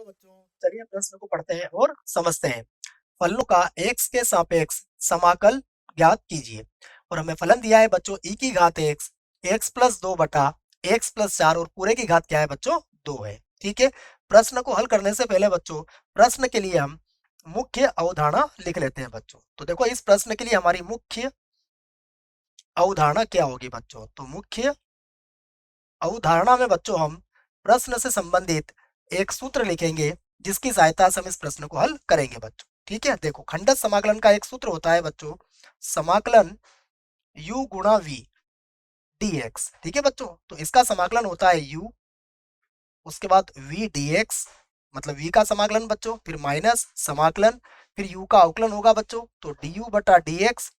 बच्चों, चलिए प्रश्न को पढ़ते हैं और समझते हैं। फलनों का x के सापेक्ष समाकल ज्ञात कीजिए। और हमें फलन दिया है बच्चों e की घात x प्लस 2 बटा x प्लस 4 और पूरे की घात क्या है बच्चों 2 है। ठीक है। प्रश्न को हल करने से पहले बच्चों प्रश्न के लिए हम मुख्य अवधारणा लिख लेते हैं बच्चों। तो देखो इस प्रश्न के लिए हमारी मुख्य अवधारणा क्या होगी बच्चों। तो मुख्य अवधारणा में बच्चों हम प्रश्न से संबंधित एक सूत्र लिखेंगे जिसकी सहायता से हम इस प्रश्न को हल करेंगे बच्चों। ठीक है। देखो खंडत समाकलन का एक सूत्र होता है बच्चों, समाकलन u गुणा v dx। ठीक है बच्चों। तो इसका समाकलन होता है u, उसके बाद v dx मतलब v का समाकलन बच्चों, फिर माइनस समाकलन, फिर u का अवकलन होगा बच्चों तो du बटा dx।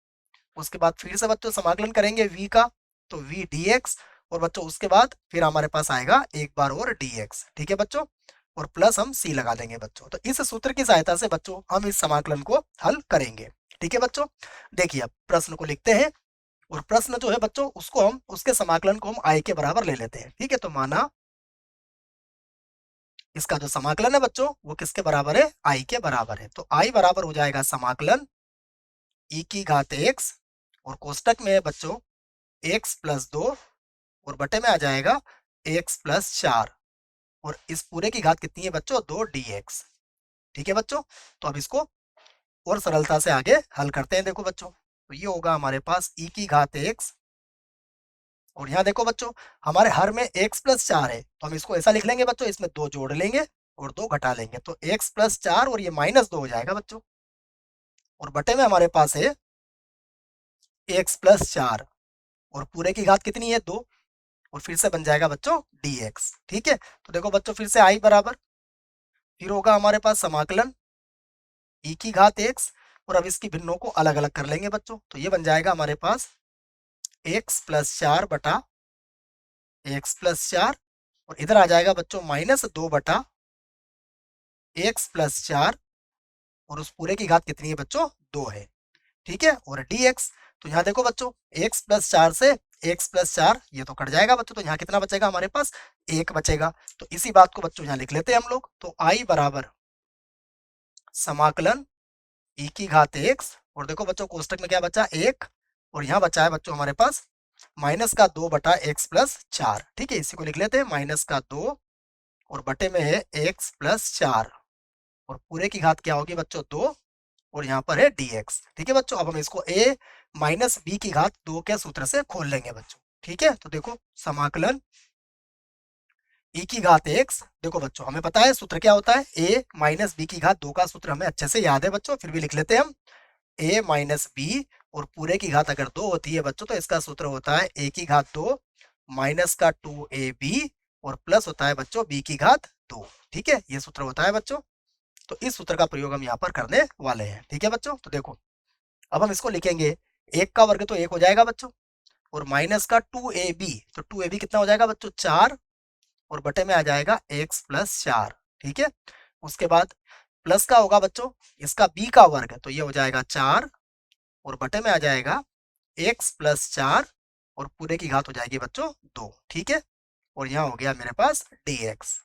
उसके बाद फिर से बच्चों समाकलन करेंगे v का तो v dx और बच्चों उसके बाद फिर हमारे पास आएगा एक बार और dx। ठीक है बच्चों। और प्लस हम c लगा देंगे बच्चों। तो इस सूत्र की सहायता से बच्चों हम इस समाकलन को हल करेंगे। ठीक है बच्चों। देखिए अब प्रश्न को लिखते हैं और प्रश्न जो है बच्चों उसको हम उसके समाकलन को हम i के बराबर ले लेते हैं। ठीक है। तो माना इसका जो समाकलन है बच्चों वो किसके बराबर है, i के बराबर है। तो i बराबर हो जाएगा समाकलन e की घात x और कोष्टक में है बच्चों x प्लस 2 और बटे में आ जाएगा x प्लस 4 और इस पूरे की घात कितनी है बच्चों 2 dx। ठीक है बच्चों। तो अब इसको और सरलता से आगे हल करते हैं। देखो बच्चों तो ये होगा हमारे पास e की घात x और यहाँ देखो बच्चों हमारे हर में x प्लस 4 है तो हम इसको ऐसा लिख लेंगे बच्चों, इसमें 2 जोड़ लेंगे और 2 घटा लेंगे तो x प्लस 4 और ये माइनस 2 हो जाएगा बच्चों और बटे में हमारे पास है x प्लस 4 और पूरे की घात कितनी है 2 और फिर से बन जाएगा बच्चों dx। ठीक है। तो देखो बच्चों फिर से i बराबर फिर होगा हमारे पास समाकलन e की घात x और अब इसकी भिन्नों को अलग अलग कर लेंगे बच्चों तो ये बन जाएगा हमारे पास x प्लस 4 बटा x प्लस 4 और इधर आ जाएगा बच्चों माइनस 2 बटा x प्लस 4 और उस पूरे की घात कितनी है बच्चों 2 है। ठीक है। और dx तो यहाँ देखो बच्चों x प्लस 4 से x प्लस 4 ये तो कट जाएगा बच्चों तो यहाँ कितना बचेगा हमारे पास 1 बचेगा। तो इसी बात को बच्चों यहाँ लिख लेते हैं हम लोग। तो i बराबर समाकलन e की घात x और देखो बच्चों कोष्टक में क्या बचा 1 और यहाँ बचा है बच्चों हमारे पास माइनस का 2 बटा x प्लस 4। ठीक है। इसी को लिख लेते हैं माइनस का 2 और बटे में है x प्लस 4 और पूरे की घात क्या होगी बच्चों 2 और यहाँ पर है dx। ठीक है बच्चों। अब हम इसको a माइनस बी की घात 2 के सूत्र से खोल लेंगे बच्चों। ठीक है। तो देखो समाकलन e की घात x, देखो बच्चों हमें पता है सूत्र क्या होता है a माइनस बी की घात 2 का सूत्र हमें अच्छे से याद है बच्चों, फिर भी लिख लेते हैं हम a माइनस बी और पूरे की घात अगर 2 होती है बच्चों तो इसका सूत्र होता है a की घात 2 माइनस का 2ab और प्लस होता है बच्चों b की घात 2। ठीक है। ये सूत्र होता है बच्चों। तो इस सूत्र का प्रयोग हम यहाँ पर करने वाले हैं। ठीक है बच्चों। तो देखो अब हम इसको लिखेंगे 1 का वर्ग तो 1 हो जाएगा बच्चों और माइनस का 2ab तो 2ab कितना हो जाएगा बच्चों 4 और बटे में आ जाएगा x प्लस 4। ठीक है। उसके बाद प्लस का होगा बच्चों इसका b का वर्ग तो ये हो जाएगा 4 और बटे में आ जाएगा x प्लस 4 और पूरे की घात हो जाएगी बच्चों 2। ठीक है। और यहाँ हो गया मेरे पास dx।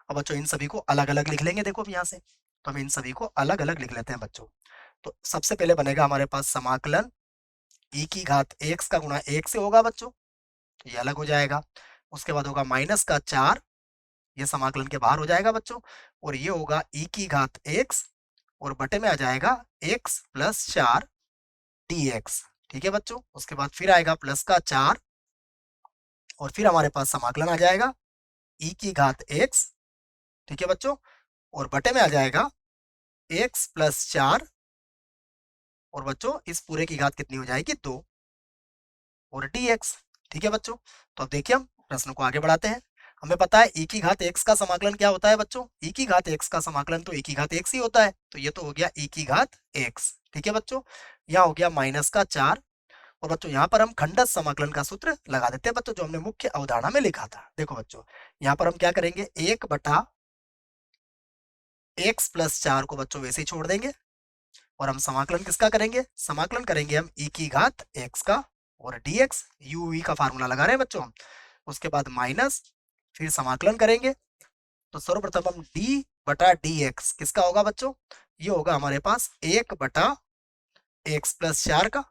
अब बच्चों इन सभी को अलग अलग लिख लेंगे। देखो यहाँ से तो हम इन सभी को अलग अलग लिख लेते हैं बच्चों। तो सबसे पहले बनेगा हमारे पास समाकलन e की घात x का गुणा 1 से होगा बच्चों तो ये अलग हो जाएगा। उसके बाद होगा माइनस का 4 ये समाकलन के बाहर हो जाएगा बच्चों और ये होगा e की घात x और बटे में आ जाएगा x प्लस 4 dx। ठीक है बच्चों। उसके बाद फिर आएगा प्लस का 4 और फिर हमारे पास समाकलन आ जाएगा e की घात x। ठीक है बच्चों। और बटे में आ जाएगा x प्लस 4 और बच्चों इस पूरे की घात कितनी हो जाएगी 2 और dx। ठीक है बच्चों। तो अब देखिए हम प्रश्न को आगे बढ़ाते हैं। हमें पता है e की घात x का समाकलन क्या होता है बच्चों, e की घात x का समाकलन तो e की घात x ही होता है तो ये तो हो गया e की घात x। ठीक है बच्चों। यहाँ हो गया माइनस का 4 और बच्चों यहाँ पर हम खंडत समाकलन का सूत्र लगा देते हैं बच्चों जो हमने मुख्य अवधारणा में लिखा था। देखो बच्चों यहाँ पर हम क्या करेंगे 1 बटा x प्लस 4 को बच्चों वैसे ही छोड़ देंगे और हम समाकलन किसका करेंगे, समाकलन करेंगे हम e की घात x का और dx u v का फार्मूला लगा रहे हैं बच्चों हम। उसके बाद माइनस फिर समाकलन करेंगे तो सर्वप्रथम हम d बटा डी एक्स किसका होगा बच्चों? ये होगा हमारे पास 1/x+4 का,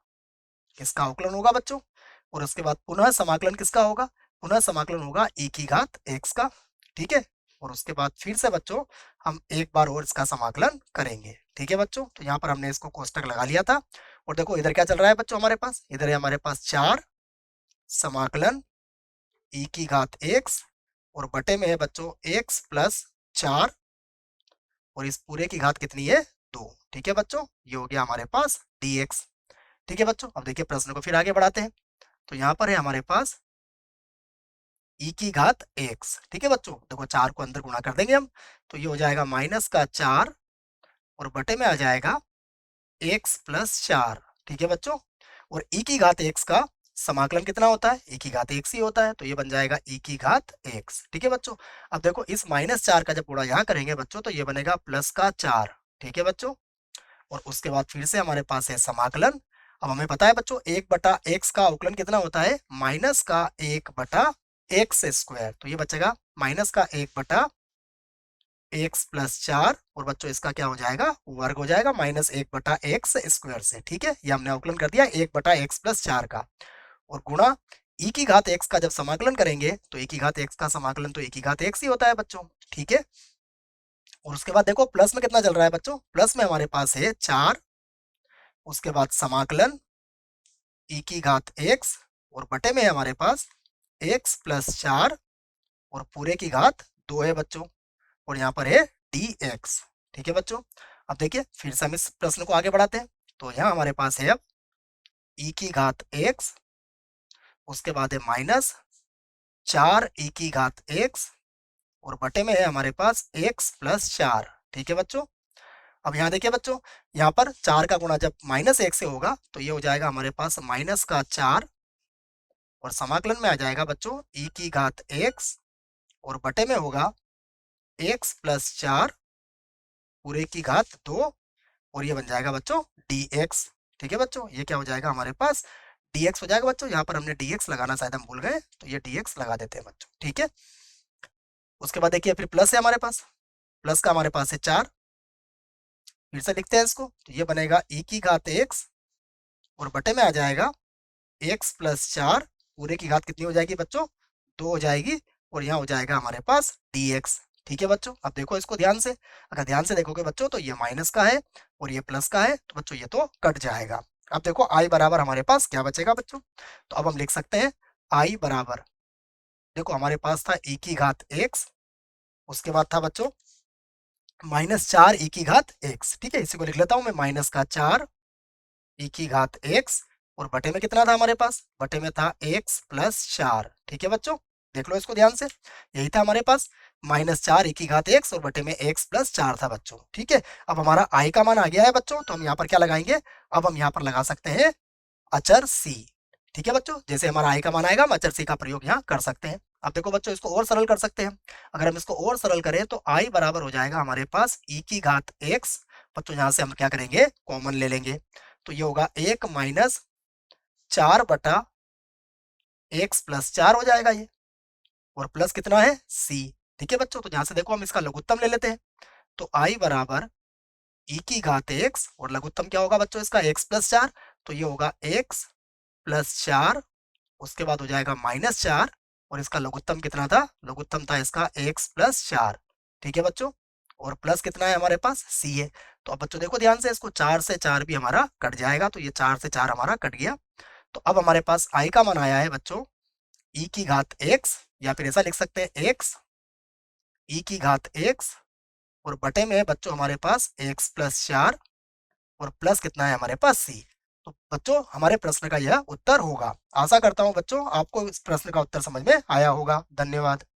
इसका अवकलन होगा बच्चों। और उसके बाद पुनः समाकलन किसका होगा? पुनः समाकलन होगा e की घात x का, ठीक है। और उसके बाद फिर से बच्चों हम एक बार और इसका समाकलन करेंगे, ठीक है बच्चों। तो यहाँ पर हमने इसको कोष्टक लगा लिया था। और देखो इधर क्या चल रहा है बच्चों हमारे पास, इधर है हमारे पास 4 समाकलन e की घात x और बटे में है बच्चों x+4 और इस पूरे की घात कितनी है? 2, ठीक है बच्चों। ये हो गया हमारे पास dx, ठीक है बच्चों। अब देखिए प्रश्न को फिर आगे बढ़ाते हैं। तो यहाँ पर है हमारे पास e की घात x, ठीक है बच्चों। देखो 4 को अंदर गुणा कर देंगे हम, तो ये हो जाएगा -4 और बटे में आ जाएगा x+4, ठीक है बच्चों। और e की घात x का समाकलन कितना होता है? e की घात x ही होता है, तो ये बन जाएगा e की घात x, ठीक है बच्चों। अब देखो इस -4 का जब गुणा यहाँ करेंगे बच्चों तो ये बनेगा +4, ठीक है बच्चों। और उसके बाद फिर से हमारे पास है समाकलन। अब हमें पता है बच्चों 1/x का अवकलन कितना होता है? -1/x², तो ये बचेगा -1/x+4 और बच्चों इसका क्या हो जाएगा? वर्ग हो जाएगा -1/x² से, ठीक है। ये हमने अवकलन कर दिया 1/x+4 का। और गुणा e की घात x का जब समाकलन करेंगे तो e की घात x का समाकलन तो e की घात x ही होता है बच्चों, ठीक है। और उसके बाद देखो प्लस में कितना चल रहा है बच्चों? प्लस में हमारे पास है 4, उसके बाद समाकलन e की घात x और बटे में है हमारे पास x+4 और पूरे की घात 2 है बच्चों। और यहाँ पर है dx, ठीक है बच्चों। अब देखिए फिर से हम इस प्रश्न को आगे बढ़ाते हैं। तो यहाँ हमारे पास है अब e की घात x, उसके बाद है -4 e की घात x और बटे में है हमारे पास x+4, ठीक है बच्चों। अब यहाँ देखिए बच्चों, यहाँ पर 4 का गुणा जब -1 से होगा तो ये हो जाएगा हमारे पास -4 और समाकलन में आ जाएगा बच्चों e की घात x और बटे में होगा x+4 पूरे की घात 2 और ये बन जाएगा बच्चों dx, ठीक है बच्चों। ये क्या हो जाएगा हमारे पास? dx हो जाएगा बच्चों। यहाँ पर हमने dx लगाना शायद हम भूल गए, तो ये dx लगा देते हैं बच्चों, ठीक है। उसके बाद देखिए फिर प्लस है हमारे पास, प्लस का हमारे पास है 4, फिर से लिखते हैं इसको, तो ये बनेगा e की घात x और बटे में आ जाएगा x+4 पूरे की घात कितनी हो जाएगी बच्चों? 2 हो जाएगी और यहाँ हो जाएगा हमारे पास dx, ठीक है बच्चों। अब देखो इसको ध्यान से, अगर ध्यान से देखोगे बच्चों तो ये माइनस का है और ये प्लस का है, तो बच्चों ये तो कट जाएगा। अब देखो i बराबर हमारे पास क्या बचेगा बच्चों? तो अब हम लिख सकते हैं i बराबर, देखो हमारे पास था e की घात x, उसके बाद था बच्चों -4 e की घात x, ठीक है। इसी को लिख लेता हूं मैं -4 e की घात x और बटे में कितना था हमारे पास? बटे में था x+4, ठीक है बच्चों। देख लो इसको ध्यान से, यही था हमारे पास -4 e की घात x और बटे में x+4 था बच्चों, ठीक है। अब हमारा i का मान आ गया है बच्चों, तो हम यहाँ पर क्या लगाएंगे? अब हम यहाँ पर लगा सकते हैं अचर c, ठीक है बच्चों। जैसे हमारा i का मान आएगा हम अचर c का प्रयोग यहाँ कर सकते हैं। अब देखो बच्चों इसको और सरल कर सकते हैं। अगर हम इसको और सरल करें तो i बराबर हो जाएगा हमारे पास e की घात x, बच्चों यहाँ से हम क्या करेंगे? कॉमन ले लेंगे, तो ये होगा 1 - 4/x+4 हो जाएगा ये, और प्लस कितना है? c, ठीक है बच्चों। तो यहाँ से देखो हम इसका लघुत्तम ले लेते हैं, तो i बराबर e की घात x और लघुत्तम क्या होगा बच्चों इसका? x+4, तो ये होगा x+4, उसके बाद हो जाएगा -4 और इसका लघुत्तम कितना था? लघुत्तम था इसका x+4, ठीक है बच्चों। और प्लस कितना है हमारे पास? c है। तो अब बच्चों देखो ध्यान से, इसको 4 से 4 भी हमारा कट जाएगा, तो ये 4 से 4 हमारा कट गया। तो अब हमारे पास i का मान आया है बच्चों e की घात x, या फिर ऐसा लिख सकते हैं x e की घात x और बटे में है बच्चों हमारे पास x+4 और प्लस कितना है हमारे पास c। तो बच्चों हमारे प्रश्न का यह उत्तर होगा। आशा करता हूं बच्चों आपको इस प्रश्न का उत्तर समझ में आया होगा। धन्यवाद।